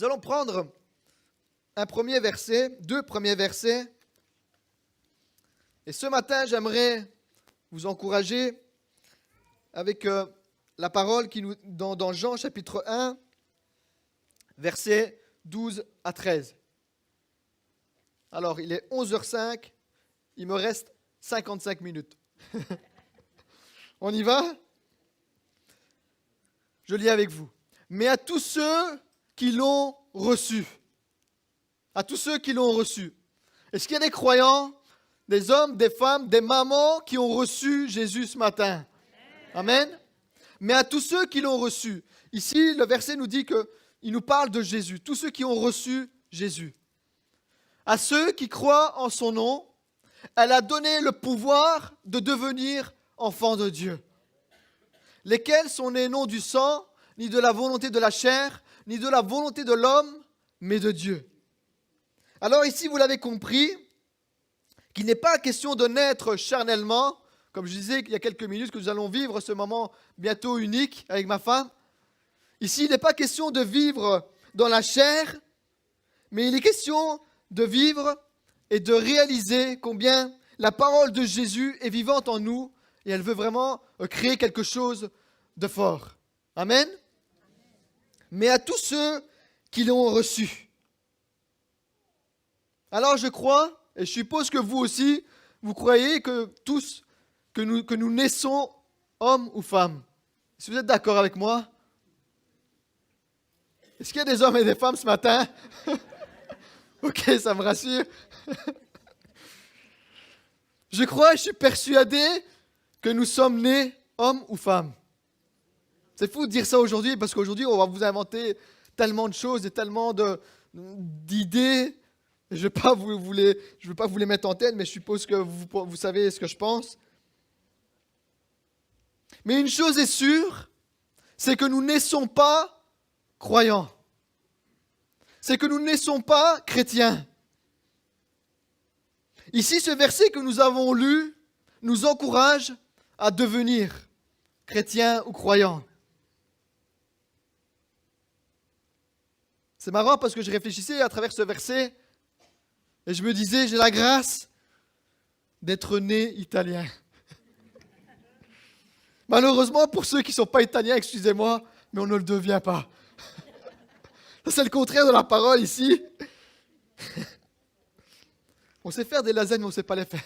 Nous allons prendre un premier verset, deux premiers versets. Et ce matin, j'aimerais vous encourager avec la parole qui nous, dans Jean chapitre 1, versets 12 à 13. Alors, il est 11h05, il me reste 55 minutes. On y va? Je lis avec vous. Mais à tous ceux qui l'ont reçu, à tous ceux qui l'ont reçu. Est-ce qu'il y a des croyants, des hommes, des femmes, des mamans qui ont reçu Jésus ce matin? Amen. Mais à tous ceux qui l'ont reçu. Ici, le verset nous dit qu'il nous parle de Jésus, tous ceux qui ont reçu Jésus. À ceux qui croient en son nom, elle a donné le pouvoir de devenir enfants de Dieu, lesquels sont nés non du sang, ni de la volonté de la chair, ni de la volonté de l'homme, mais de Dieu. Alors ici, vous l'avez compris, qu'il n'est pas question de naître charnellement, comme je disais il y a quelques minutes que nous allons vivre ce moment bientôt unique avec ma femme. Ici, il n'est pas question de vivre dans la chair, mais il est question de vivre et de réaliser combien la parole de Jésus est vivante en nous et elle veut vraiment créer quelque chose de fort. Amen. Mais à tous ceux qui l'ont reçu. Alors je crois, et je suppose que vous aussi, vous croyez que tous, que nous naissons hommes ou femmes. Si vous êtes d'accord avec moi? Est-ce qu'il y a des hommes et des femmes ce matin? Ok, ça me rassure. Je crois et je suis persuadé que nous sommes nés hommes ou femmes. C'est fou de dire ça aujourd'hui, parce qu'aujourd'hui, on va vous inventer tellement de choses et tellement d'idées. Je ne veux pas vous les mettre en tête, mais je suppose que vous savez ce que je pense. Mais une chose est sûre, c'est que nous ne naissons pas croyants. C'est que nous ne naissons pas chrétiens. Ici, ce verset que nous avons lu nous encourage à devenir chrétiens ou croyants. C'est marrant parce que je réfléchissais à travers ce verset et je me disais, j'ai la grâce d'être né italien. Malheureusement, pour ceux qui ne sont pas italiens, excusez-moi, mais on ne le devient pas. C'est le contraire de la parole ici. On sait faire des lasagnes, mais on ne sait pas les faire.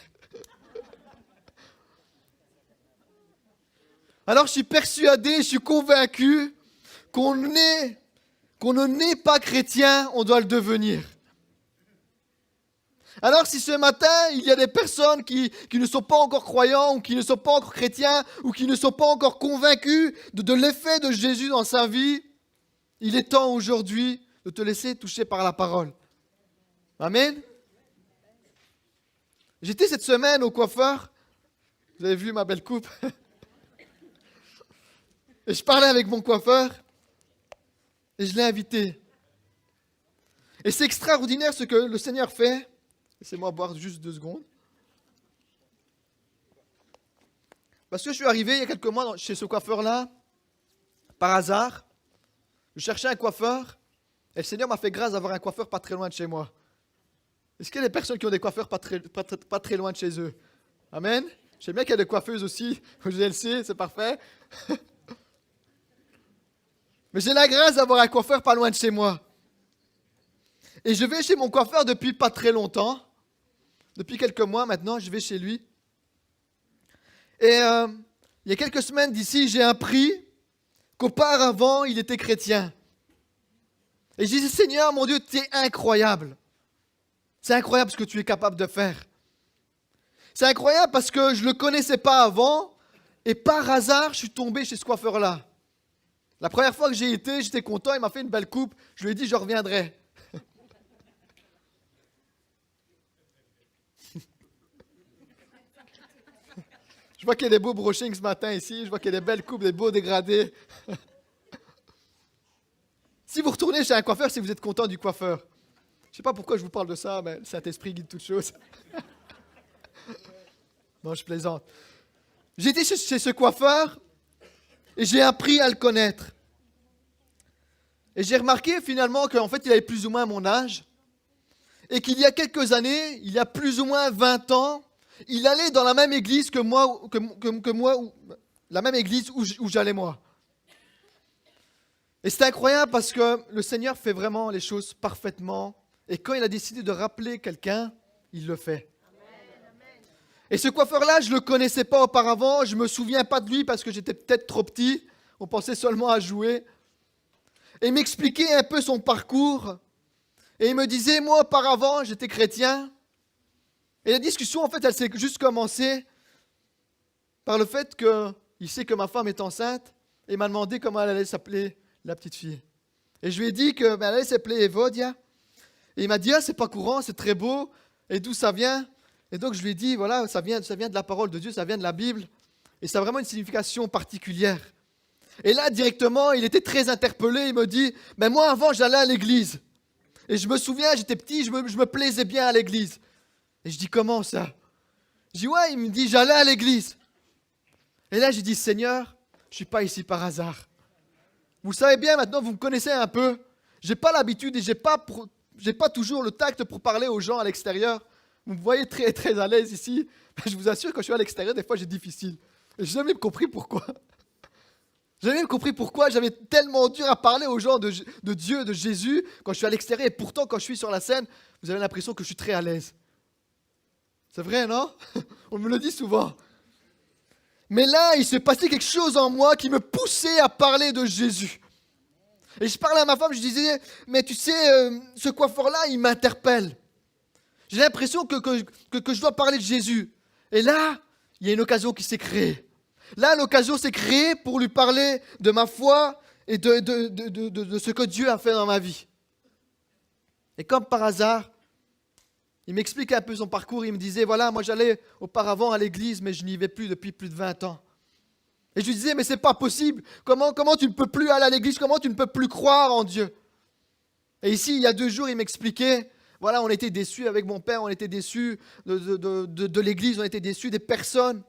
Alors je suis persuadé, je suis convaincu qu'on ne naît pas chrétien, on doit le devenir. Alors si ce matin, il y a des personnes qui ne sont pas encore croyants, ou qui ne sont pas encore chrétiens, ou qui ne sont pas encore convaincus de l'effet de Jésus dans sa vie, il est temps aujourd'hui de te laisser toucher par la parole. Amen. J'étais cette semaine au coiffeur. Vous avez vu ma belle coupe? Et je parlais avec mon coiffeur et je l'ai invité. Et c'est extraordinaire ce que le Seigneur fait. Laissez-moi boire juste 2 secondes. Parce que je suis arrivé il y a quelques mois chez ce coiffeur-là, par hasard. Je cherchais un coiffeur et le Seigneur m'a fait grâce d'avoir un coiffeur pas très loin de chez moi. Est-ce qu'il y a des personnes qui ont des coiffeurs pas très loin de chez eux? Amen. Je sais bien qu'il y a des coiffeuses aussi au GLC, c'est parfait. Mais j'ai la grâce d'avoir un coiffeur pas loin de chez moi. Et je vais chez mon coiffeur depuis pas très longtemps. Depuis quelques mois maintenant, je vais chez lui. Et il y a quelques semaines d'ici, j'ai appris qu'auparavant, il était chrétien. Et je disais, Seigneur, mon Dieu, tu es incroyable. C'est incroyable ce que tu es capable de faire. C'est incroyable parce que je ne le connaissais pas avant. Et par hasard, je suis tombé chez ce coiffeur-là. La première fois que j'ai été, j'étais content, il m'a fait une belle coupe. Je lui ai dit, je reviendrai. Je vois qu'il y a des beaux brushings ce matin ici. Je vois qu'il y a des belles coupes, des beaux dégradés. Si vous retournez chez un coiffeur, c'est que vous êtes content du coiffeur. Je ne sais pas pourquoi je vous parle de ça, mais le Saint-Esprit guide toutes choses. Non, je plaisante. J'ai été chez ce coiffeur et j'ai appris à le connaître. Et j'ai remarqué finalement qu'en fait, il avait plus ou moins mon âge. Et qu'il y a quelques années, il y a plus ou moins 20 ans, il allait dans la même église que moi, la même église où j'allais moi. Et c'est incroyable parce que le Seigneur fait vraiment les choses parfaitement. Et quand il a décidé de rappeler quelqu'un, il le fait. Et ce coiffeur-là, je ne le connaissais pas auparavant. Je ne me souviens pas de lui parce que j'étais peut-être trop petit. On pensait seulement à jouer. Et il m'expliquait un peu son parcours. Et il me disait, moi auparavant, j'étais chrétien. Et la discussion, en fait, elle s'est juste commencée par le fait qu'il sait que ma femme est enceinte. Et il m'a demandé comment elle allait s'appeler la petite fille. Et je lui ai dit qu'elle allait s'appeler Evodia. Et il m'a dit, ah, c'est pas courant, c'est très beau. Et d'où ça vient? Et donc je lui ai dit, voilà, ça vient de la parole de Dieu, ça vient de la Bible. Et ça a vraiment une signification particulière. Et là, directement, il était très interpellé. Il me dit, mais moi, avant, j'allais à l'église. Et je me souviens, j'étais petit, je me plaisais bien à l'église. Et je dis, comment ça? Je dis, ouais, il me dit, j'allais à l'église. Et là, j'ai dit, Seigneur, je ne suis pas ici par hasard. Vous savez bien, maintenant, vous me connaissez un peu. Je n'ai pas l'habitude et je n'ai pas toujours le tact pour parler aux gens à l'extérieur. Vous me voyez très, très à l'aise ici. Je vous assure, quand je suis à l'extérieur, des fois, j'ai difficile. Et je n'ai jamais compris pourquoi. Je n'ai jamais compris pourquoi j'avais tellement dur à parler aux gens de Dieu, de Jésus, quand je suis à l'extérieur. Et pourtant, quand je suis sur la scène, vous avez l'impression que je suis très à l'aise. C'est vrai, non? On me le dit souvent. Mais là, il se passait quelque chose en moi qui me poussait à parler de Jésus. Et je parlais à ma femme, je disais, mais tu sais, ce coiffeur-là, il m'interpelle. J'ai l'impression que je dois parler de Jésus. Et là, il y a une occasion qui s'est créée. Là, l'occasion s'est créée pour lui parler de ma foi et de ce que Dieu a fait dans ma vie. Et comme par hasard, il m'expliquait un peu son parcours. Il me disait, voilà, moi j'allais auparavant à l'église, mais je n'y vais plus depuis plus de 20 ans. Et je lui disais, mais c'est pas possible. Comment tu ne peux plus aller à l'église? Comment tu ne peux plus croire en Dieu? Et ici, il y a 2 jours, il m'expliquait, voilà, on était déçus avec mon père, on était déçus de l'église, on était déçus des personnes.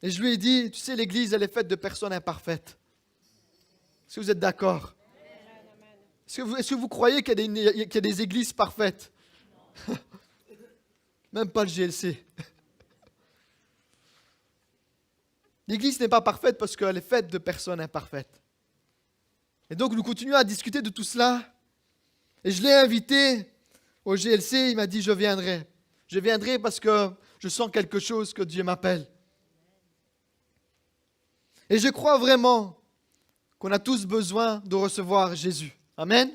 Et je lui ai dit, tu sais, l'église, elle est faite de personnes imparfaites. Est-ce que vous êtes d'accord? Est-ce que vous croyez qu'il y a des églises parfaites? Même pas le GLC. L'église n'est pas parfaite parce qu'elle est faite de personnes imparfaites. Et donc, nous continuons à discuter de tout cela. Et je l'ai invité au GLC, il m'a dit, je viendrai. Je viendrai parce que je sens quelque chose que Dieu m'appelle. Et je crois vraiment qu'on a tous besoin de recevoir Jésus. Amen.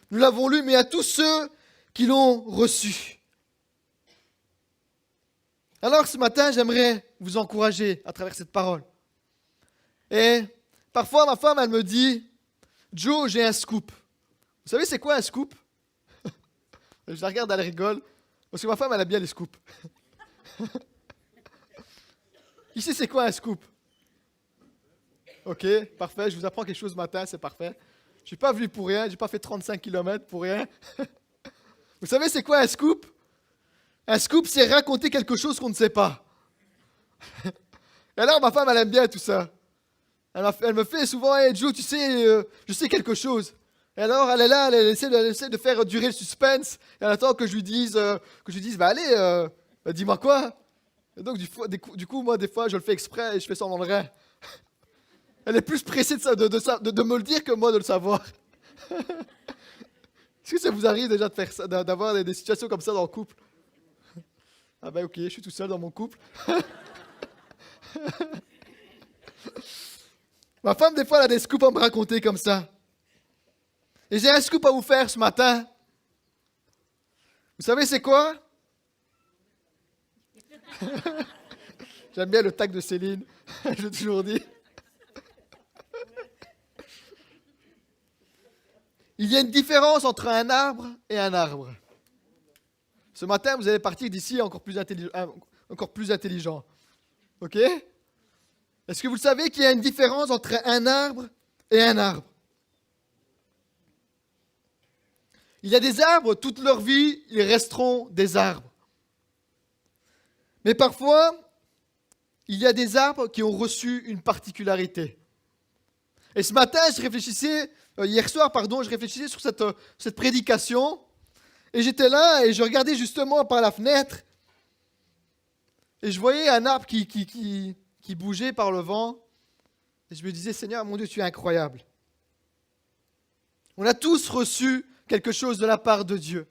Nous l'avons lu, mais à tous ceux qui l'ont reçu. Alors ce matin, j'aimerais vous encourager à travers cette parole. Et parfois, ma femme, elle me dit, Joe, j'ai un scoop. Vous savez, c'est quoi un scoop? Je la regarde, elle rigole. Parce que ma femme, elle aime bien les scoops. Qui sait c'est quoi un scoop? Ok, parfait, je vous apprends quelque chose ce matin, c'est parfait. Je ne suis pas venu pour rien, je n'ai pas fait 35 km pour rien. Vous savez, c'est quoi un scoop? Un scoop, c'est raconter quelque chose qu'on ne sait pas. Et alors, ma femme, elle aime bien tout ça. Elle me fait souvent, hey, Joe, tu sais, je sais quelque chose. Et alors, elle est là, elle essaie de faire durer le suspense. Et elle attend que je lui dise, bah allez, dis-moi quoi. Et donc, du coup, moi, des fois, je le fais exprès et je fais semblant de rien. Elle est plus pressée de me le dire que moi de le savoir. Est-ce que ça vous arrive déjà de faire ça, d'avoir des situations comme ça dans le couple? Ah ben ok, je suis tout seul dans mon couple. Ma femme, des fois, elle a des scoops à me raconter comme ça. Et j'ai un scoop à vous faire ce matin. Vous savez c'est quoi? J'aime bien le tac de Céline, je l'ai toujours dit. Il y a une différence entre un arbre et un arbre. Ce matin, vous allez partir d'ici encore plus intelligent. Ok? Est-ce que vous savez qu'il y a une différence entre un arbre et un arbre? Il y a des arbres, toute leur vie, ils resteront des arbres. Mais parfois, il y a des arbres qui ont reçu une particularité. Et ce matin, hier soir, je réfléchissais sur cette prédication. Et j'étais là et je regardais justement par la fenêtre. Et je voyais un arbre qui bougeait par le vent. Et je me disais, Seigneur, mon Dieu, tu es incroyable. On a tous reçu quelque chose de la part de Dieu.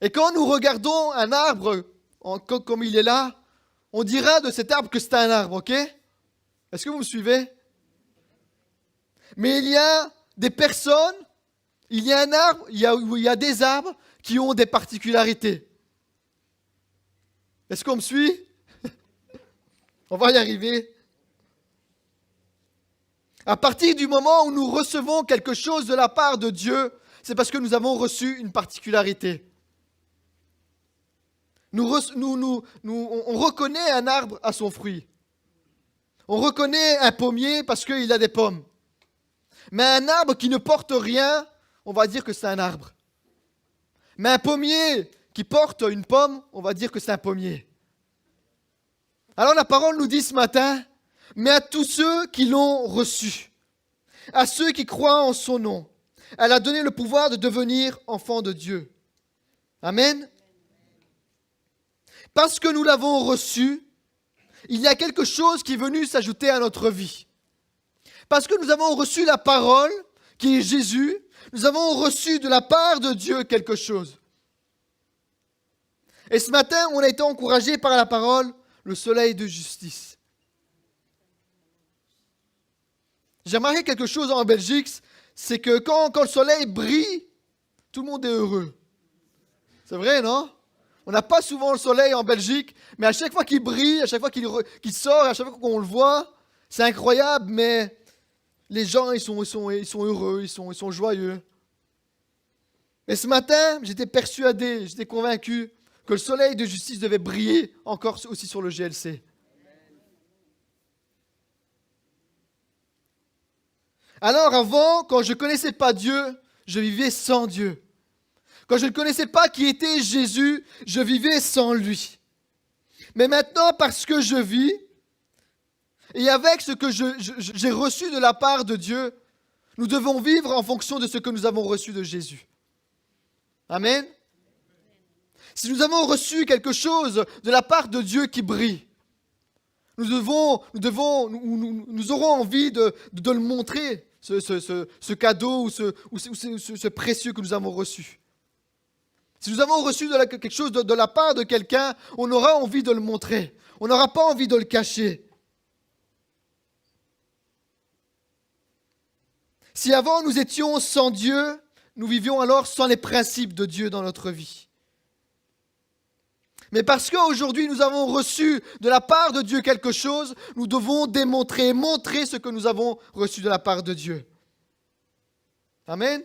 Et quand nous regardons un arbre comme il est là, on dira de cet arbre que c'est un arbre, ok? Est-ce que vous me suivez? Mais il y a des personnes, il y a un arbre, il y a des arbres qui ont des particularités. Est-ce qu'on me suit? On va y arriver. À partir du moment où nous recevons quelque chose de la part de Dieu, c'est parce que nous avons reçu une particularité. On reconnaît un arbre à son fruit. On reconnaît un pommier parce qu'il a des pommes. Mais un arbre qui ne porte rien, on va dire que c'est un arbre. Mais un pommier qui porte une pomme, on va dire que c'est un pommier. Alors la parole nous dit ce matin, mais à tous ceux qui l'ont reçu, à ceux qui croient en son nom, elle a donné le pouvoir de devenir enfants de Dieu. Amen. Parce que nous l'avons reçu, il y a quelque chose qui est venu s'ajouter à notre vie. Parce que nous avons reçu la parole, qui est Jésus, nous avons reçu de la part de Dieu quelque chose. Et ce matin, on a été encouragé par la parole, le soleil de justice. J'ai remarqué quelque chose en Belgique, c'est que quand le soleil brille, tout le monde est heureux. C'est vrai, non? On n'a pas souvent le soleil en Belgique, mais à chaque fois qu'il brille, à chaque fois qu'il sort, à chaque fois qu'on le voit, c'est incroyable, mais les gens, ils sont heureux, ils sont joyeux. Et ce matin, j'étais persuadé, j'étais convaincu que le soleil de justice devait briller encore aussi sur le GLC. Alors avant, quand je ne connaissais pas Dieu, je vivais sans Dieu. Quand je ne connaissais pas qui était Jésus, je vivais sans lui. Mais maintenant, parce que je vis, et avec ce que j'ai reçu de la part de Dieu, nous devons vivre en fonction de ce que nous avons reçu de Jésus. Amen. Si nous avons reçu quelque chose de la part de Dieu qui brille, nous aurons envie de le montrer, ce cadeau ou ce précieux que nous avons reçu. Si nous avons reçu quelque chose de la part de quelqu'un, on aura envie de le montrer. On n'aura pas envie de le cacher. Si avant nous étions sans Dieu, nous vivions alors sans les principes de Dieu dans notre vie. Mais parce qu'aujourd'hui nous avons reçu de la part de Dieu quelque chose, nous devons montrer ce que nous avons reçu de la part de Dieu. Amen.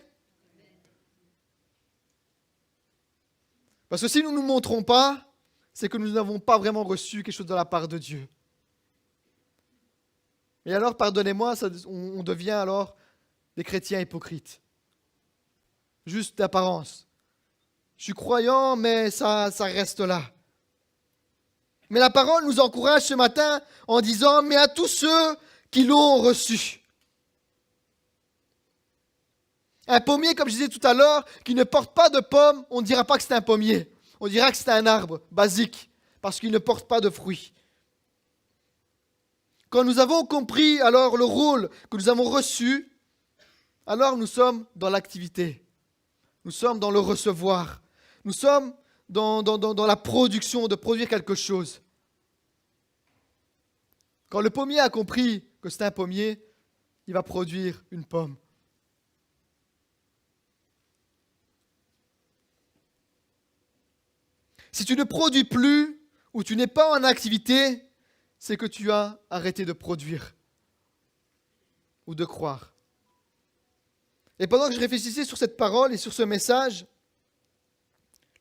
Parce que si nous ne nous montrons pas, c'est que nous n'avons pas vraiment reçu quelque chose de la part de Dieu. Et alors, pardonnez-moi, on devient alors des chrétiens hypocrites. Juste d'apparence. Je suis croyant, mais ça reste là. Mais la parole nous encourage ce matin en disant, mais à tous ceux qui l'ont reçu. Un pommier, comme je disais tout à l'heure, qui ne porte pas de pommes, on ne dira pas que c'est un pommier. On dira que c'est un arbre basique, parce qu'il ne porte pas de fruits. Quand nous avons compris alors le rôle que nous avons reçu, alors nous sommes dans l'activité. Nous sommes dans le recevoir. Nous sommes dans la production, de produire quelque chose. Quand le pommier a compris que c'est un pommier, il va produire une pomme. Si tu ne produis plus ou tu n'es pas en activité, c'est que tu as arrêté de produire ou de croire. Et pendant que je réfléchissais sur cette parole et sur ce message,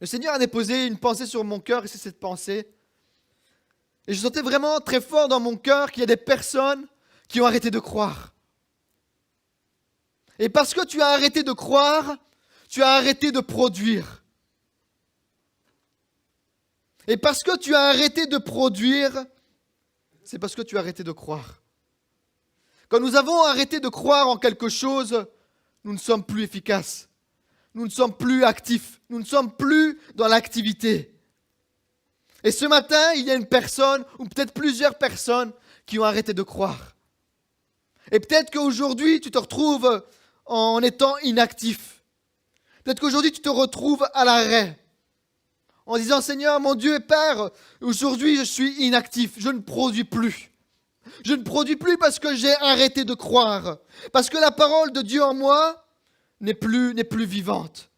le Seigneur a déposé une pensée sur mon cœur et c'est cette pensée. Et je sentais vraiment très fort dans mon cœur qu'il y a des personnes qui ont arrêté de croire. Et parce que tu as arrêté de croire, tu as arrêté de produire. Et parce que tu as arrêté de produire, c'est parce que tu as arrêté de croire. Quand nous avons arrêté de croire en quelque chose, nous ne sommes plus efficaces. Nous ne sommes plus actifs. Nous ne sommes plus dans l'activité. Et ce matin, il y a une personne, ou peut-être plusieurs personnes, qui ont arrêté de croire. Et peut-être qu'aujourd'hui, tu te retrouves en étant inactif. Peut-être qu'aujourd'hui, tu te retrouves à l'arrêt. En disant, Seigneur, mon Dieu et Père, aujourd'hui, je suis inactif. Je ne produis plus. Je ne produis plus parce que j'ai arrêté de croire. Parce que la parole de Dieu en moi n'est plus vivante.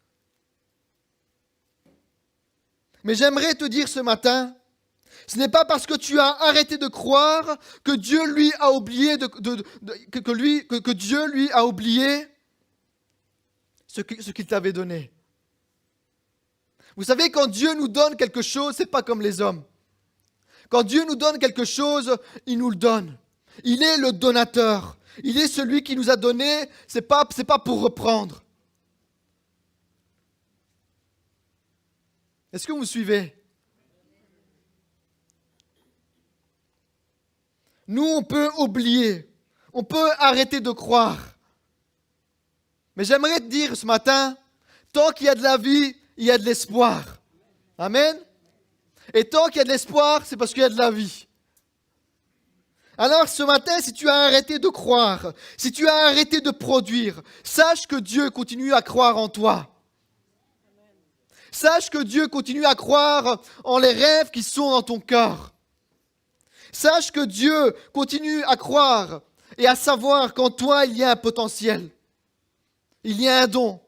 Mais j'aimerais te dire ce matin, ce n'est pas parce que tu as arrêté de croire que Dieu lui a oublié que Dieu lui a oublié ce qu'il t'avait donné. Vous savez, quand Dieu nous donne quelque chose, c'est pas comme les hommes. Quand Dieu nous donne quelque chose, il nous le donne. Il est le donateur. Il est celui qui nous a donné, c'est pas pour reprendre. Est-ce que vous me suivez? Nous, on peut oublier, on peut arrêter de croire. Mais j'aimerais te dire ce matin, tant qu'il y a de la vie, il y a de l'espoir. Amen. Et tant qu'il y a de l'espoir, c'est parce qu'il y a de la vie. Alors ce matin, si tu as arrêté de croire, si tu as arrêté de produire, sache que Dieu continue à croire en toi. Sache que Dieu continue à croire en les rêves qui sont dans ton cœur. Sache que Dieu continue à croire et à savoir qu'en toi, il y a un potentiel. Il y a un don.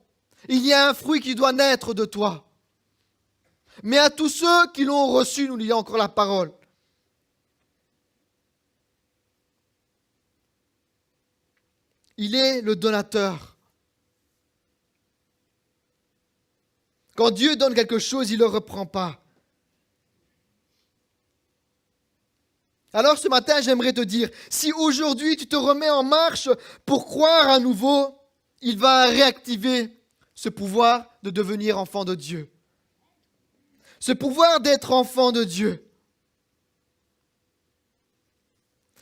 Il y a un fruit qui doit naître de toi. Mais à tous ceux qui l'ont reçu, nous lisons encore la parole. Il est le donateur. Quand Dieu donne quelque chose, il ne le reprend pas. Alors ce matin, j'aimerais te dire, si aujourd'hui tu te remets en marche pour croire à nouveau, il va réactiver ce pouvoir de devenir enfant de Dieu. Ce pouvoir d'être enfant de Dieu.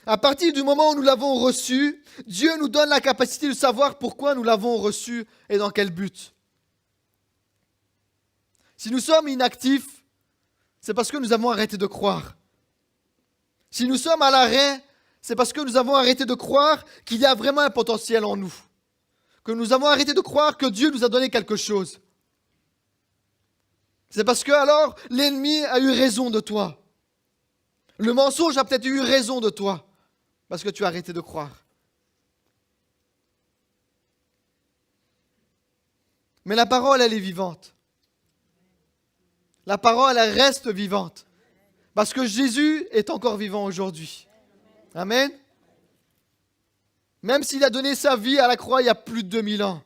À partir du moment où nous l'avons reçu, Dieu nous donne la capacité de savoir pourquoi nous l'avons reçu et dans quel but. Si nous sommes inactifs, c'est parce que nous avons arrêté de croire. Si nous sommes à l'arrêt, c'est parce que nous avons arrêté de croire qu'il y a vraiment un potentiel en nous. Que nous avons arrêté de croire que Dieu nous a donné quelque chose. C'est parce que alors l'ennemi a eu raison de toi. Le mensonge a peut-être eu raison de toi. Parce que tu as arrêté de croire. Mais la parole, elle est vivante. La parole, elle reste vivante. Parce que Jésus est encore vivant aujourd'hui. Amen. Même s'il a donné sa vie à la croix il y a plus de 2000 ans.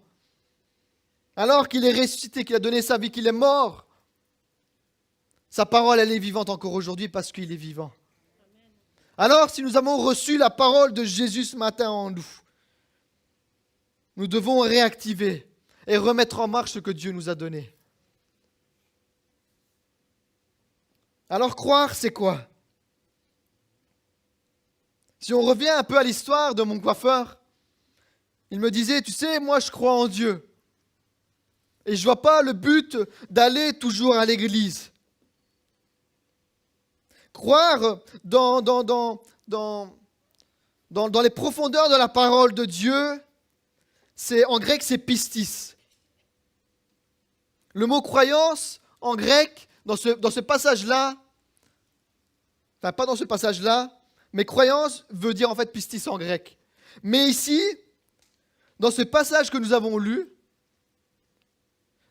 Alors qu'il est ressuscité, qu'il a donné sa vie, qu'il est mort. Sa parole, elle est vivante encore aujourd'hui parce qu'il est vivant. Alors, si nous avons reçu la parole de Jésus ce matin en nous, nous devons réactiver et remettre en marche ce que Dieu nous a donné. Alors, croire, c'est quoi? Si on revient un peu à l'histoire de mon coiffeur, il me disait, tu sais, moi je crois en Dieu. Et je ne vois pas le but d'aller toujours à l'église. Croire dans les profondeurs de la parole de Dieu, en grec, c'est pistis. Le mot croyance, en grec, dans ce passage-là, enfin pas dans ce passage-là, mais croyance veut dire en fait pistis en grec. Mais ici, dans ce passage que nous avons lu,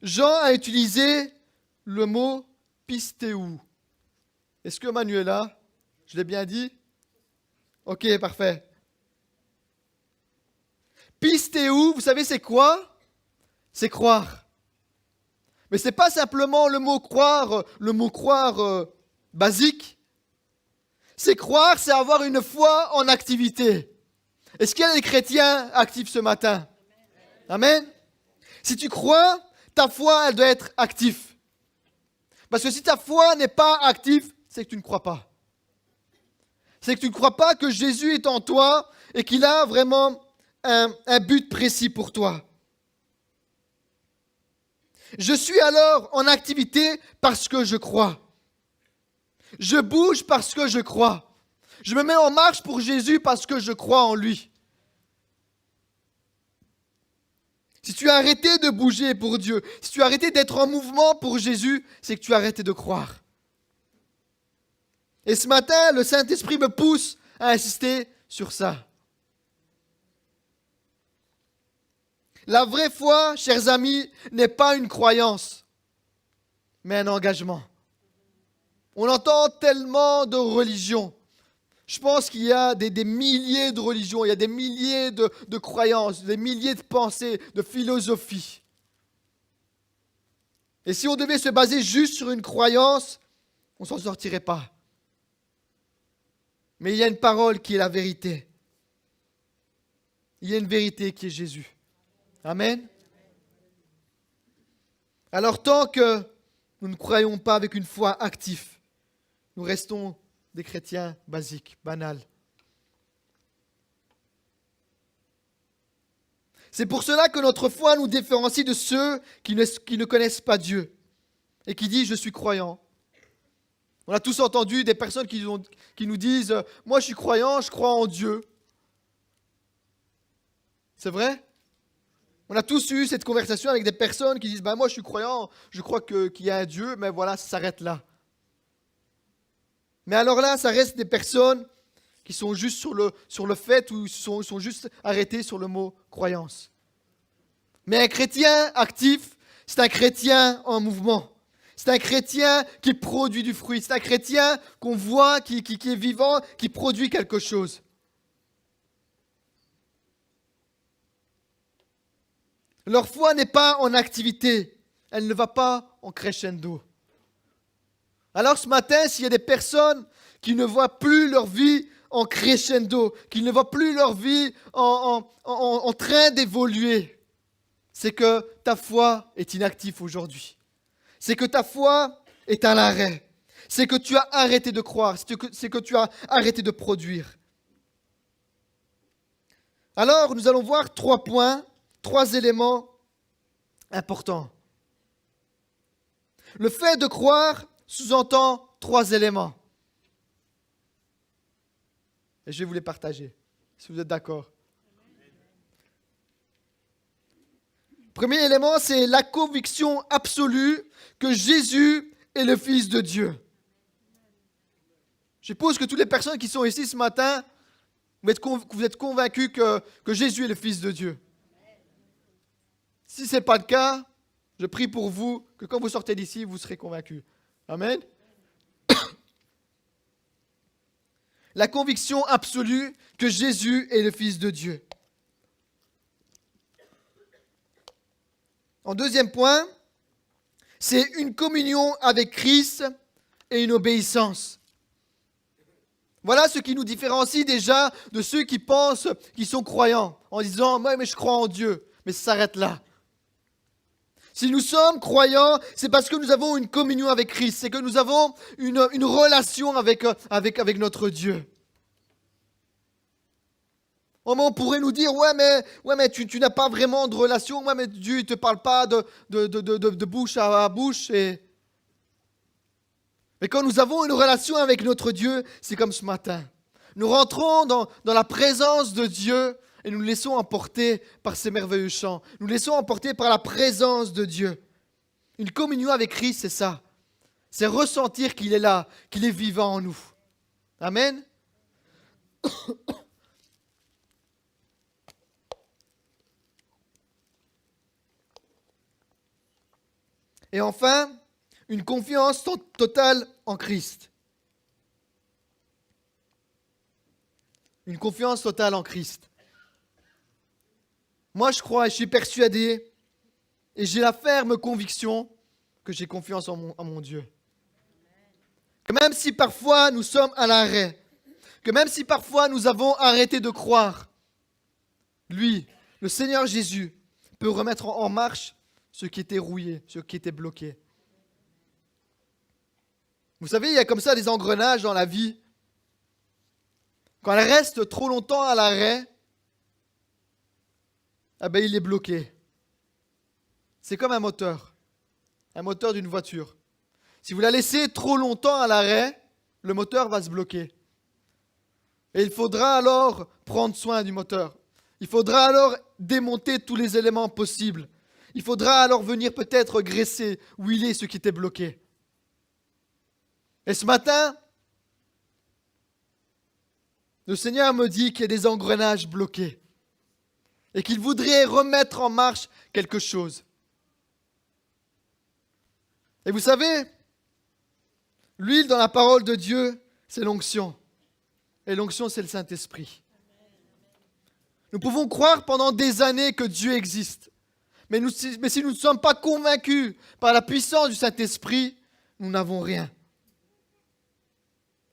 Jean a utilisé le mot pistéou. Est-ce que Manuela, je l'ai bien dit? Ok, parfait. Pistéou, vous savez c'est quoi? C'est croire. Mais ce n'est pas simplement le mot croire basique. C'est croire, c'est avoir une foi en activité. Est-ce qu'il y a des chrétiens actifs ce matin? Amen. Si tu crois, ta foi, elle doit être active. Parce que si ta foi n'est pas active, c'est que tu ne crois pas. C'est que tu ne crois pas que Jésus est en toi et qu'il a vraiment un but précis pour toi. Je suis alors en activité parce que je crois. Je bouge parce que je crois. Je me mets en marche pour Jésus parce que je crois en lui. Si tu as arrêté de bouger pour Dieu, si tu as arrêté d'être en mouvement pour Jésus, c'est que tu as arrêté de croire. Et ce matin, le Saint-Esprit me pousse à insister sur ça. La vraie foi, chers amis, n'est pas une croyance, mais un engagement. On entend tellement de religions. Je pense qu'il y a des milliers de religions, il y a des milliers de croyances, des milliers de pensées, de philosophies. Et si on devait se baser juste sur une croyance, on ne s'en sortirait pas. Mais il y a une parole qui est la vérité. Il y a une vérité qui est Jésus. Amen. Alors tant que nous ne croyons pas avec une foi active, nous restons des chrétiens basiques, banals. C'est pour cela que notre foi nous différencie de ceux qui ne connaissent pas Dieu et qui disent « je suis croyant ». On a tous entendu des personnes qui nous disent « moi je suis croyant, je crois en Dieu ». C'est vrai ? On a tous eu cette conversation avec des personnes qui disent « moi je suis croyant, je crois qu'il y a un Dieu, mais voilà, ça s'arrête là ». Mais alors là, ça reste des personnes qui sont juste sur le fait ou sont juste arrêtés sur le mot croyance. Mais un chrétien actif, c'est un chrétien en mouvement. C'est un chrétien qui produit du fruit. C'est un chrétien qu'on voit, qui est vivant, qui produit quelque chose. Leur foi n'est pas en activité. Elle ne va pas en crescendo. Alors ce matin, s'il y a des personnes qui ne voient plus leur vie en crescendo, qui ne voient plus leur vie en train d'évoluer, c'est que ta foi est inactive aujourd'hui. C'est que ta foi est à l'arrêt. C'est que tu as arrêté de croire. C'est que tu as arrêté de produire. Alors, nous allons voir 3 points, 3 éléments importants. Le fait de croire sous-entend 3 éléments. Et je vais vous les partager, si vous êtes d'accord. Premier élément, c'est la conviction absolue que Jésus est le Fils de Dieu. Je suppose que toutes les personnes qui sont ici ce matin, vous êtes convaincus que Jésus est le Fils de Dieu. Si ce n'est pas le cas, je prie pour vous que quand vous sortez d'ici, vous serez convaincus. Amen. La conviction absolue que Jésus est le Fils de Dieu. En deuxième point, c'est une communion avec Christ et une obéissance. Voilà ce qui nous différencie déjà de ceux qui pensent qu'ils sont croyants, en disant « moi, mais je crois en Dieu », mais ça s'arrête là. Si nous sommes croyants, c'est parce que nous avons une communion avec Christ, c'est que nous avons une relation avec notre Dieu. On pourrait nous dire, ouais, mais tu n'as pas vraiment de relation, ouais, mais Dieu ne te parle pas de bouche à bouche. Mais quand nous avons une relation avec notre Dieu, c'est comme ce matin. Nous rentrons dans la présence de Dieu et nous nous laissons emporter par ces merveilleux chants. Nous nous laissons emporter par la présence de Dieu. Une communion avec Christ, c'est ça. C'est ressentir qu'il est là, qu'il est vivant en nous. Amen. Et enfin, une confiance totale en Christ. Une confiance totale en Christ. Moi, je crois et je suis persuadé, et j'ai la ferme conviction que j'ai confiance en mon Dieu. Que même si parfois nous sommes à l'arrêt, que même si parfois nous avons arrêté de croire, lui, le Seigneur Jésus, peut remettre en marche ce qui était rouillé, ce qui était bloqué. Vous savez, il y a comme ça des engrenages dans la vie. quand elle reste trop longtemps à l'arrêt, eh ben, il est bloqué. C'est comme un moteur d'une voiture. Si vous la laissez trop longtemps à l'arrêt, le moteur va se bloquer. Et il faudra alors prendre soin du moteur. Il faudra alors démonter tous les éléments possibles. Il faudra alors venir peut-être graisser, huiler ce qui était bloqué. Et ce matin, le Seigneur me dit qu'il y a des engrenages bloqués et qu'il voudrait remettre en marche quelque chose. Et vous savez, l'huile dans la parole de Dieu, c'est l'onction. Et l'onction, c'est le Saint-Esprit. Nous pouvons croire pendant des années que Dieu existe. Mais si nous ne sommes pas convaincus par la puissance du Saint-Esprit, nous n'avons rien.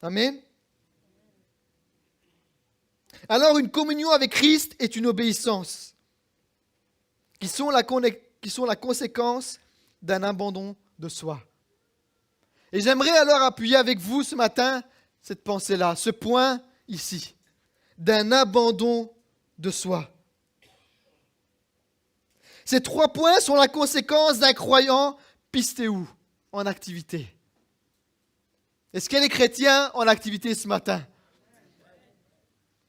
Amen. Alors une communion avec Christ est une obéissance, qui sont la conséquence d'un abandon de soi. Et j'aimerais alors appuyer avec vous ce matin cette pensée-là, ce point ici, d'un abandon de soi. Ces 3 points sont la conséquence d'un croyant pistéou, en activité. Est-ce qu'il y a des chrétiens en activité ce matin?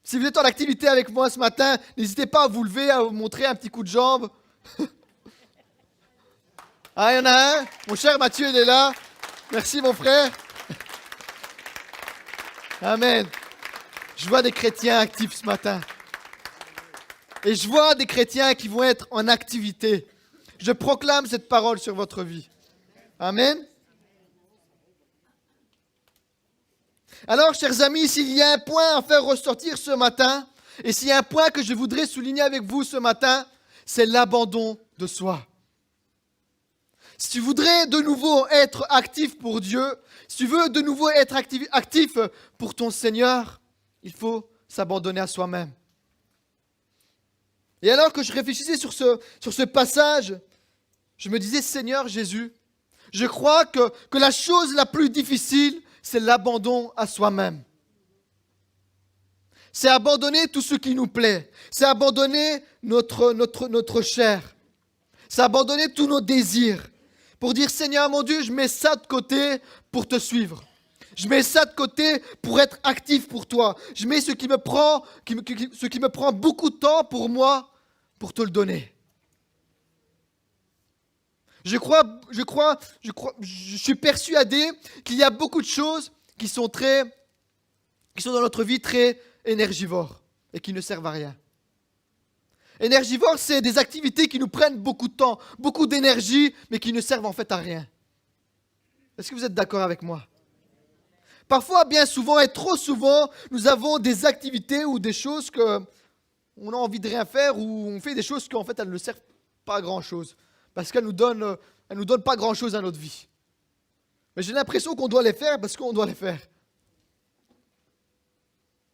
Si vous êtes en activité avec moi ce matin, n'hésitez pas à vous lever, à vous montrer un petit coup de jambe. Ah, il y en a un. Mon cher Mathieu, il est là. Merci, mon frère. Amen. Je vois des chrétiens actifs ce matin. Et je vois des chrétiens qui vont être en activité. Je proclame cette parole sur votre vie. Amen. Alors, chers amis, s'il y a un point à faire ressortir ce matin, et s'il y a un point que je voudrais souligner avec vous ce matin, c'est l'abandon de soi. Si tu voudrais de nouveau être actif pour Dieu, si tu veux de nouveau être actif pour ton Seigneur, il faut s'abandonner à soi-même. Et alors que je réfléchissais sur ce passage, je me disais, Seigneur Jésus, je crois que la chose la plus difficile, c'est l'abandon à soi-même. C'est abandonner tout ce qui nous plaît. C'est abandonner notre chair. C'est abandonner tous nos désirs. Pour dire, Seigneur mon Dieu, je mets ça de côté pour te suivre. Je mets ça de côté pour être actif pour toi. Je mets ce qui me prend beaucoup de temps pour moi, pour te le donner. Je suis persuadé qu'il y a beaucoup de choses qui sont dans notre vie très énergivores et qui ne servent à rien. Énergivores, c'est des activités qui nous prennent beaucoup de temps, beaucoup d'énergie, mais qui ne servent en fait à rien. Est-ce que vous êtes d'accord avec moi? Parfois, bien souvent et trop souvent, nous avons des activités ou des choses qu'on a envie de rien faire ou on fait des choses qu'en fait elles ne servent pas à grand-chose. Parce qu'elles ne nous donnent pas grand-chose à notre vie. Mais j'ai l'impression qu'on doit les faire parce qu'on doit les faire.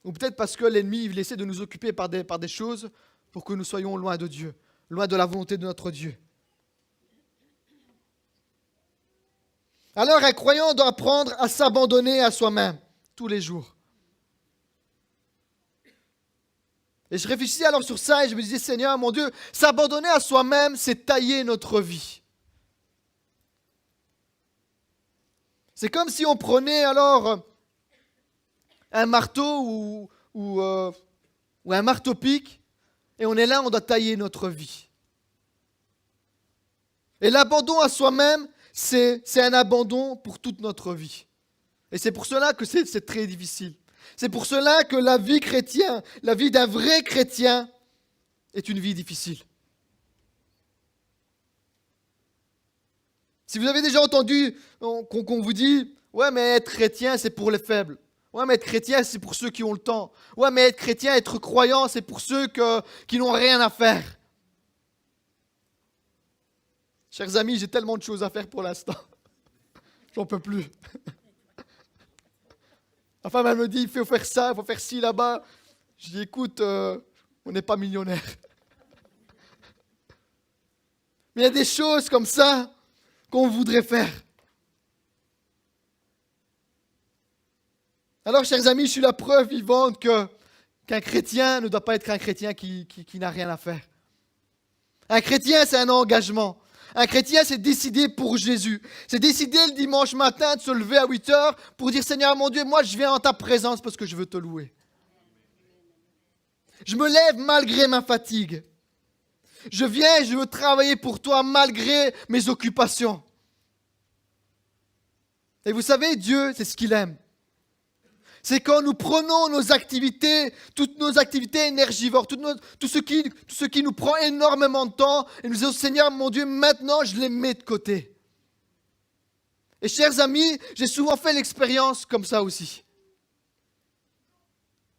Ou peut-être parce que l'ennemi il essaie de nous occuper par des choses pour que nous soyons loin de Dieu, loin de la volonté de notre Dieu. Alors un croyant doit apprendre à s'abandonner à soi-même tous les jours. Et je réfléchissais alors sur ça et je me disais, Seigneur, mon Dieu, s'abandonner à soi-même, c'est tailler notre vie. C'est comme si on prenait alors un marteau ou un marteau-pic et on est là, on doit tailler notre vie. Et l'abandon à soi-même, c'est un abandon pour toute notre vie. Et c'est pour cela que c'est très difficile. C'est pour cela que la vie chrétienne, la vie d'un vrai chrétien, est une vie difficile. Si vous avez déjà entendu qu'on vous dit « Ouais, mais être chrétien, c'est pour les faibles. Ouais, mais être chrétien, c'est pour ceux qui ont le temps. Ouais, mais être chrétien, être croyant, c'est pour ceux qui n'ont rien à faire. » Chers amis, j'ai tellement de choses à faire pour l'instant. J'en peux plus. Ma femme, elle me dit, il faut faire ça, il faut faire ci là-bas. Je dis, écoute, on n'est pas millionnaire. Mais il y a des choses comme ça qu'on voudrait faire. Alors, chers amis, je suis la preuve vivante que qu'un chrétien ne doit pas être un chrétien qui n'a rien à faire. Un chrétien, c'est un engagement. Un chrétien, c'est décider pour Jésus. C'est décider le dimanche matin de se lever à 8 heures pour dire, Seigneur mon Dieu, moi je viens en ta présence parce que je veux te louer. Je me lève malgré ma fatigue. Je viens et je veux travailler pour toi malgré mes occupations. Et vous savez, Dieu, c'est ce qu'il aime. C'est quand nous prenons nos activités, toutes nos activités énergivores, tout ce qui nous prend énormément de temps, et nous disons, Seigneur mon Dieu, maintenant je les mets de côté. Et chers amis, j'ai souvent fait l'expérience comme ça aussi.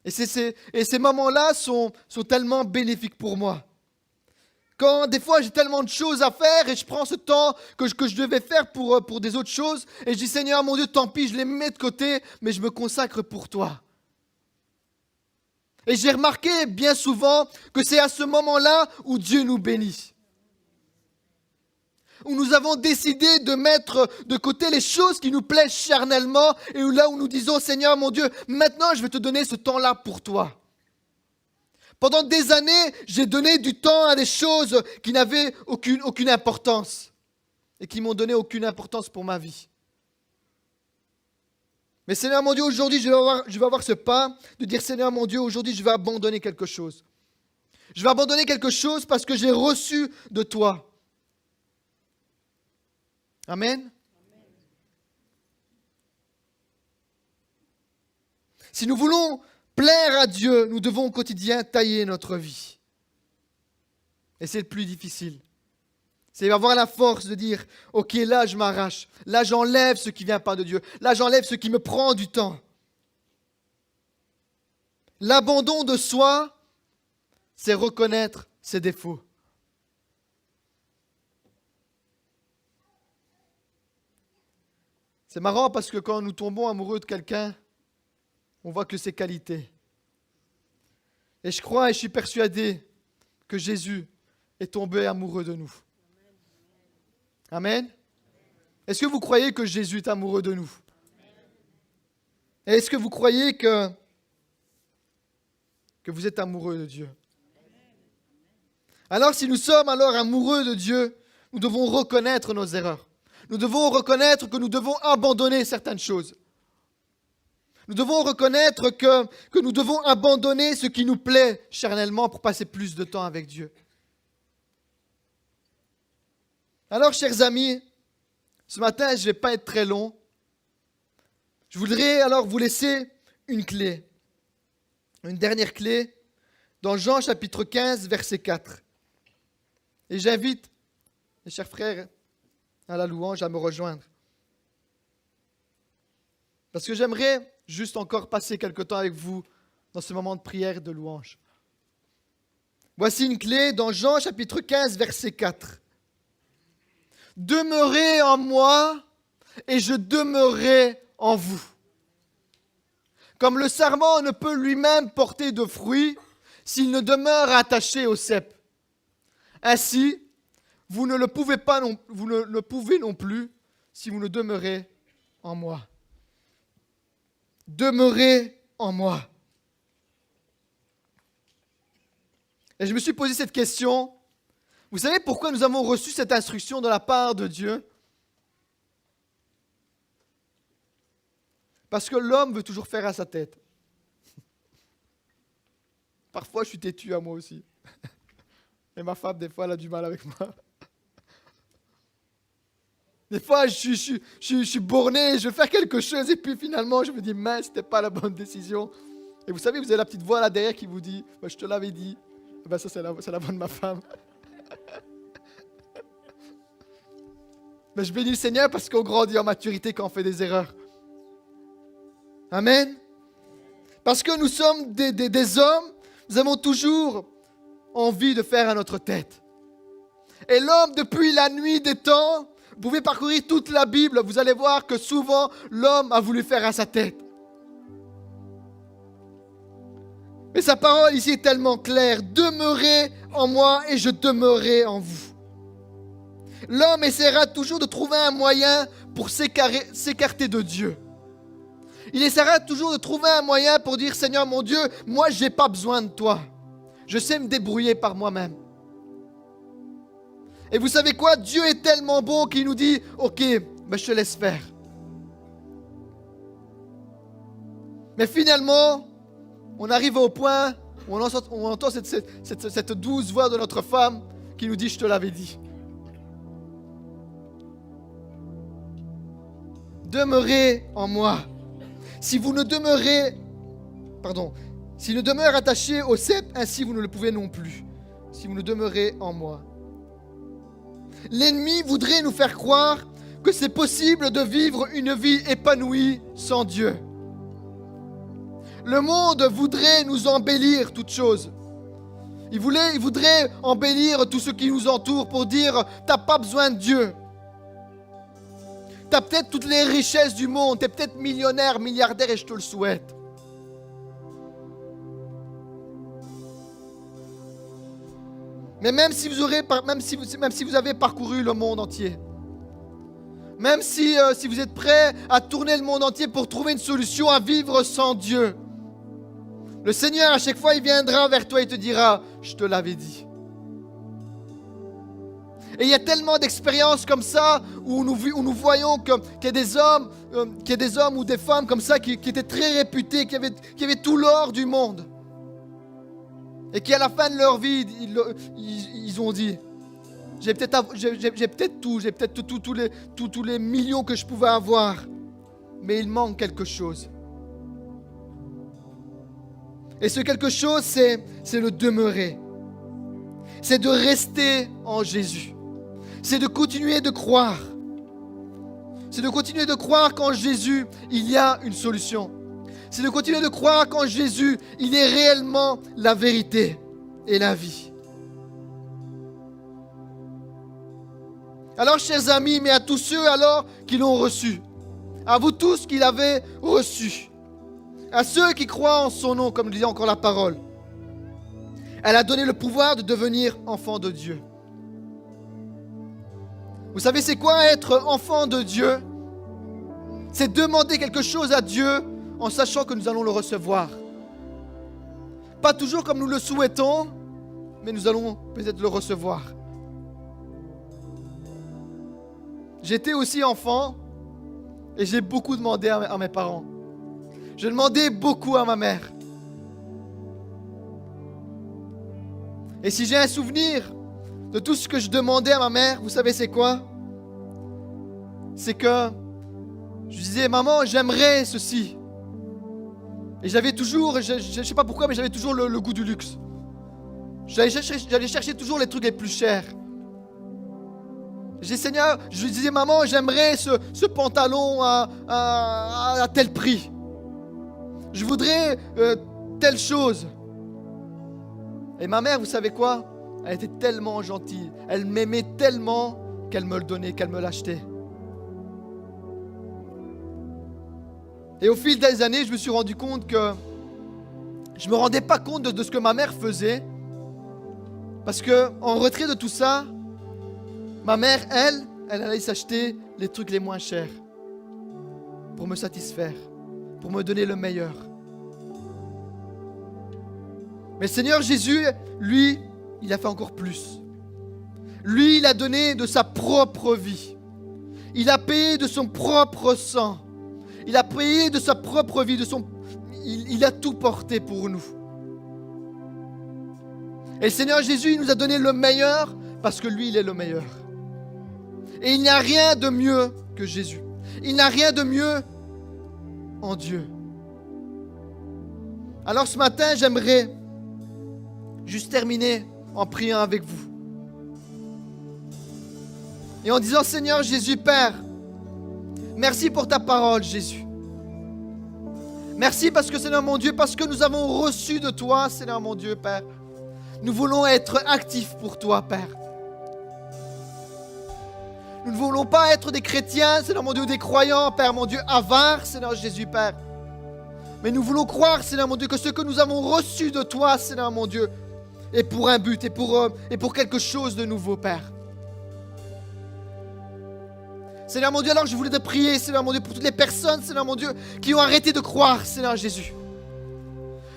Et ces moments-là sont tellement bénéfiques pour moi. Quand des fois j'ai tellement de choses à faire et je prends ce temps que je devais faire pour des autres choses et je dis Seigneur mon Dieu, tant pis, je les mets de côté, mais je me consacre pour toi. Et j'ai remarqué bien souvent que c'est à ce moment-là où Dieu nous bénit. Où nous avons décidé de mettre de côté les choses qui nous plaisent charnellement et où là où nous disons Seigneur mon Dieu, maintenant je vais te donner ce temps-là pour toi. Pendant des années, j'ai donné du temps à des choses qui n'avaient aucune importance et qui m'ont donné aucune importance pour ma vie. Mais Seigneur mon Dieu, aujourd'hui, je vais avoir ce pas de dire Seigneur mon Dieu, aujourd'hui, je vais abandonner quelque chose. Je vais abandonner quelque chose parce que j'ai reçu de toi. Amen. Si nous voulons plaire à Dieu, nous devons au quotidien tailler notre vie. Et c'est le plus difficile. C'est avoir la force de dire, ok, là je m'arrache, là j'enlève ce qui ne vient pas de Dieu, là j'enlève ce qui me prend du temps. L'abandon de soi, c'est reconnaître ses défauts. C'est marrant parce que quand nous tombons amoureux de quelqu'un, on voit que ses qualités. Et je crois et je suis persuadé que Jésus est tombé amoureux de nous. Amen. Est-ce que vous croyez que Jésus est amoureux de nous? Et est-ce que vous croyez que vous êtes amoureux de Dieu? Alors si nous sommes alors amoureux de Dieu, nous devons reconnaître nos erreurs. Nous devons reconnaître que nous devons abandonner certaines choses. Nous devons reconnaître que nous devons abandonner ce qui nous plaît charnellement pour passer plus de temps avec Dieu. Alors, chers amis, ce matin, je ne vais pas être très long. Je voudrais alors vous laisser une clé, une dernière clé, dans Jean chapitre 15, verset 4. Et j'invite les chers frères à la louange à me rejoindre. Parce que j'aimerais juste encore passer quelque temps avec vous dans ce moment de prière et de louange. Voici une clé dans Jean chapitre 15, verset 4. Demeurez en moi et je demeurerai en vous. Comme le sarment ne peut lui-même porter de fruits s'il ne demeure attaché au cep. Ainsi, vous ne le pouvez pas vous ne le pouvez non plus si vous ne demeurez en moi. Demeurez en moi. Et je me suis posé cette question. Vous savez pourquoi nous avons reçu cette instruction de la part de Dieu? Parce que l'homme veut toujours faire à sa tête. Parfois, je suis têtu à moi aussi. Et ma femme, des fois, elle a du mal avec moi. Des fois, je suis borné, je veux faire quelque chose et puis finalement, je me dis, mince, c'était pas la bonne décision. Et vous savez, vous avez la petite voix là derrière qui vous dit, je te l'avais dit. Ben ça, c'est la voix de ma femme. Mais je bénis le Seigneur parce qu'on grandit en maturité quand on fait des erreurs. Amen. Parce que nous sommes des hommes, nous avons toujours envie de faire à notre tête. Et l'homme, depuis la nuit des temps, vous pouvez parcourir toute la Bible, vous allez voir que souvent, l'homme a voulu faire à sa tête. Mais sa parole ici est tellement claire. Demeurez en moi et je demeurerai en vous. L'homme essaiera toujours de trouver un moyen pour s'écarter de Dieu. Il essaiera toujours de trouver un moyen pour dire, Seigneur mon Dieu, moi je n'ai pas besoin de toi. Je sais me débrouiller par moi-même. Et vous savez quoi? Dieu est tellement bon qu'il nous dit, ok, ben je te laisse faire. Mais finalement, on arrive au point où on entend cette douce voix de notre femme qui nous dit, je te l'avais dit. Demeurez en moi. Si vous ne demeurez, s'il ne demeure attaché au sceptre, ainsi vous ne le pouvez non plus. Si vous ne demeurez en moi. L'ennemi voudrait nous faire croire que c'est possible de vivre une vie épanouie sans Dieu. Le monde voudrait nous embellir toutes choses. Il voudrait embellir tout ce qui nous entoure pour dire « t'as pas besoin de Dieu ». Tu as peut-être toutes les richesses du monde, tu es peut-être millionnaire, milliardaire et je te le souhaite. Mais même si vous avez parcouru le monde entier, même si vous êtes prêt à tourner le monde entier pour trouver une solution à vivre sans Dieu, le Seigneur à chaque fois il viendra vers toi et te dira « je te l'avais dit ». Et il y a tellement d'expériences comme ça où nous voyons qu'il y a des hommes ou des femmes comme ça qui étaient très réputés, qui avaient tout l'or du monde. Et qui à la fin de leur vie, ils ont dit, j'ai peut-être tous les millions que je pouvais avoir, mais il manque quelque chose. Et ce quelque chose, c'est le demeurer. C'est de rester en Jésus. C'est de continuer de croire. C'est de continuer de croire qu'en Jésus, il y a une solution. C'est de continuer de croire qu'en Jésus, il est réellement la vérité et la vie. Alors, chers amis, mais à tous ceux alors qui l'ont reçu, à vous tous qui l'avez reçu, à ceux qui croient en son nom, comme le disait encore la parole, elle a donné le pouvoir de devenir enfant de Dieu. Vous savez c'est quoi être enfant de Dieu? C'est demander quelque chose à Dieu en sachant que nous allons le recevoir. Pas toujours comme nous le souhaitons, mais nous allons peut-être le recevoir. J'étais aussi enfant et j'ai beaucoup demandé à mes parents. Je demandais beaucoup à ma mère. Et si j'ai un souvenir de tout ce que je demandais à ma mère, vous savez c'est quoi? C'est que je disais, maman, j'aimerais ceci. Et j'avais toujours, je ne sais pas pourquoi, mais j'avais toujours le goût du luxe. J'allais chercher toujours les trucs les plus chers. Seigneur, je lui disais, maman, j'aimerais ce pantalon à tel prix. Je voudrais telle chose. Et ma mère, vous savez quoi? Elle était tellement gentille. Elle m'aimait tellement qu'elle me le donnait, qu'elle me l'achetait. Et au fil des années, je me suis rendu compte que je ne me rendais pas compte de ce que ma mère faisait. Parce qu'en retrait de tout ça, ma mère, elle allait s'acheter les trucs les moins chers pour me satisfaire, pour me donner le meilleur. Mais le Seigneur Jésus, lui, il a fait encore plus. Lui, il a donné de sa propre vie. Il a payé de son propre sang. Il a payé de sa propre vie. Il a tout porté pour nous. Et le Seigneur Jésus, il nous a donné le meilleur parce que lui, il est le meilleur. Et il n'y a rien de mieux que Jésus. Il n'y a rien de mieux en Dieu. Alors ce matin, j'aimerais juste terminer en priant avec vous. Et en disant, Seigneur Jésus, Père, merci pour ta parole, Jésus. Merci parce que, Seigneur mon Dieu, parce que nous avons reçu de toi, Seigneur mon Dieu, Père. Nous voulons être actifs pour toi, Père. Nous ne voulons pas être des chrétiens, Seigneur mon Dieu, des croyants, Père mon Dieu, avares, Seigneur Jésus, Père. Mais nous voulons croire, Seigneur mon Dieu, que ce que nous avons reçu de toi, Seigneur mon Dieu, est pour un but, et pour quelque chose de nouveau, Père. Seigneur mon Dieu, alors je voulais te prier, Seigneur mon Dieu, pour toutes les personnes, Seigneur mon Dieu, qui ont arrêté de croire, Seigneur Jésus.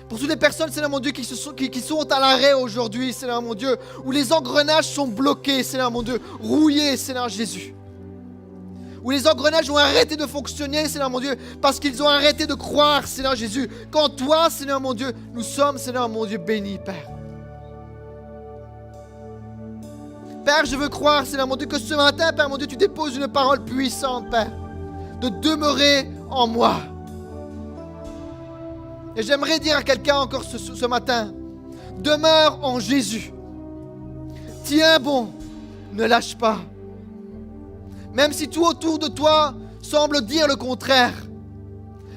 Pour toutes les personnes, Seigneur mon Dieu, qui sont à l'arrêt aujourd'hui, Seigneur mon Dieu, où les engrenages sont bloqués, Seigneur mon Dieu, rouillés, Seigneur Jésus. Où les engrenages ont arrêté de fonctionner, Seigneur mon Dieu, parce qu'ils ont arrêté de croire, Seigneur Jésus, qu'en toi, Seigneur mon Dieu, nous sommes, Seigneur mon Dieu, bénis, Père. Père, je veux croire, Seigneur mon Dieu, que ce matin, Père mon Dieu, tu déposes une parole puissante, Père, de demeurer en moi. Et j'aimerais dire à quelqu'un encore ce matin, demeure en Jésus. Tiens bon, ne lâche pas. Même si tout autour de toi semble dire le contraire.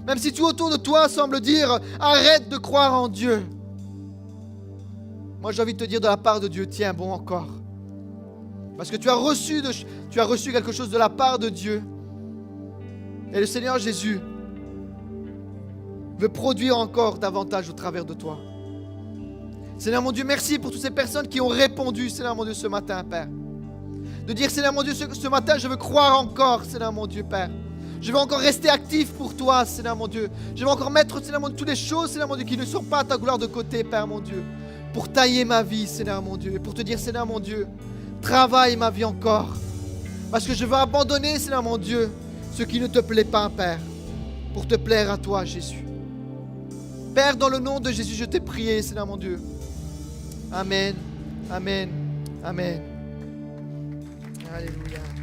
Même si tout autour de toi semble dire arrête de croire en Dieu. Moi j'ai envie de te dire de la part de Dieu, tiens bon encore. Parce que tu as reçu quelque chose de la part de Dieu. Et le Seigneur Jésus veut produire encore davantage au travers de toi. Seigneur mon Dieu, merci pour toutes ces personnes qui ont répondu, Seigneur mon Dieu, ce matin, Père. De dire, Seigneur mon Dieu, ce matin, je veux croire encore, Seigneur mon Dieu, Père. Je veux encore rester actif pour toi, Seigneur mon Dieu. Je veux encore mettre, Seigneur mon Dieu, toutes les choses, Seigneur mon Dieu, qui ne sont pas à ta gloire de côté, Père mon Dieu. Pour tailler ma vie, Seigneur mon Dieu. Et pour te dire, Seigneur mon Dieu, travaille ma vie encore. Parce que je veux abandonner, Seigneur mon Dieu, ce qui ne te plaît pas, Père. Pour te plaire à toi, Jésus. Père, dans le nom de Jésus, je t'ai prié, Seigneur mon Dieu. Amen, amen, amen. Alléluia.